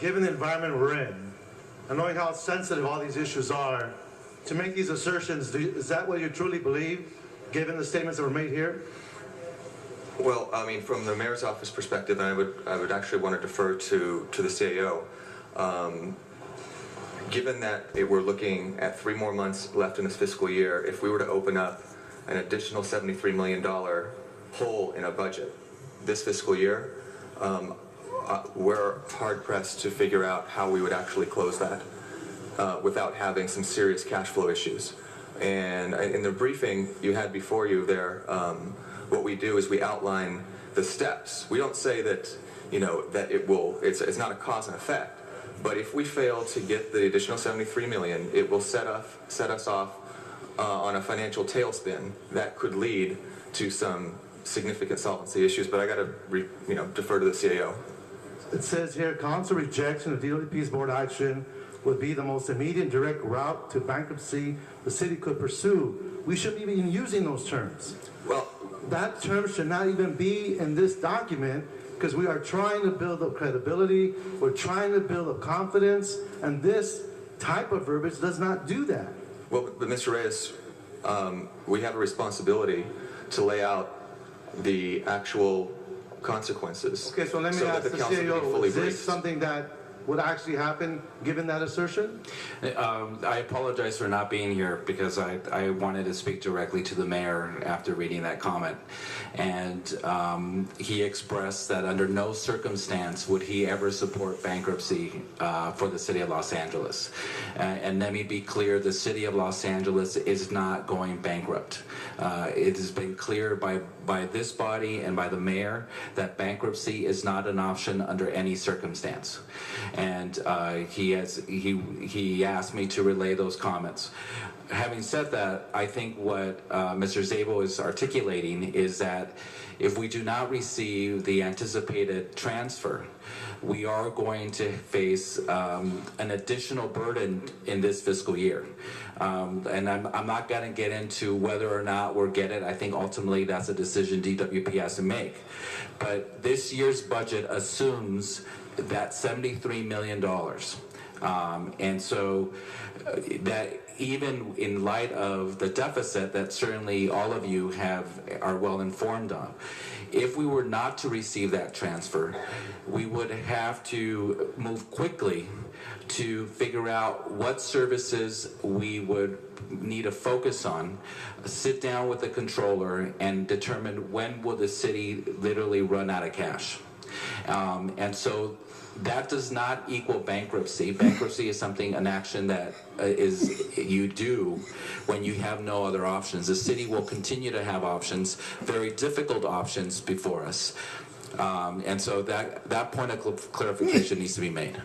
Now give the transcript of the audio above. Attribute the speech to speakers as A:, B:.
A: given the environment we're in, and knowing how sensitive all these issues are, to make these assertions, is that what you truly believe, given the statements that were made here?
B: Well, I mean, from the mayor's office perspective, and I would actually want to defer to the CAO. Given that we're looking at 3 more months left in this fiscal year, if we were to open up an additional $73 million hole in a budget this fiscal year, we're hard-pressed to figure out how we would actually close that without having some serious cash flow issues. And in the briefing you had before you there, what we do is we outline the steps. We don't say that, you know, that it's not a cause and effect, but if we fail to get the additional $73 million, it will set us off on a financial tailspin that could lead to some significant solvency issues. But I got to defer to the CAO.
A: It says here, council rejection of DOTP's board action would be the most immediate and direct route to bankruptcy the city could pursue. We shouldn't be even using those terms.
B: Well,
A: that term should not even be in this document, because we are trying to build up credibility, we're trying to build up confidence, and this type of verbiage does not do that.
B: Well, but Mr. Reyes, we have a responsibility to lay out the actual consequences.
A: Okay, so let me ask the CAO, is this something that would actually happen given that assertion?
C: I apologize for not being here because I wanted to speak directly to the mayor after reading that comment. And he expressed that under no circumstance would he ever support bankruptcy for the city of Los Angeles. And let me be clear, the city of Los Angeles is not going bankrupt. It has been clear by this body and by the mayor that bankruptcy is not an option under any circumstance. And he asked me to relay those comments. Having said that, I think what Mr. Szabo is articulating is that if we do not receive the anticipated transfer, we are going to face an additional burden in this fiscal year. And I'm not going to get into whether or not we'll get it. I think ultimately that's a decision DWP has to make. But this year's budget assumes that $73 million. And so that even in light of the deficit that certainly all of you are well informed of, if we were not to receive that transfer, we would have to move quickly to figure out what services we would need to focus on, sit down with the controller and determine when will the city literally run out of cash. And so that does not equal bankruptcy. Bankruptcy is an action that you do when you have no other options. The city will continue to have options, very difficult options before us. And so that point of clarification needs to be made.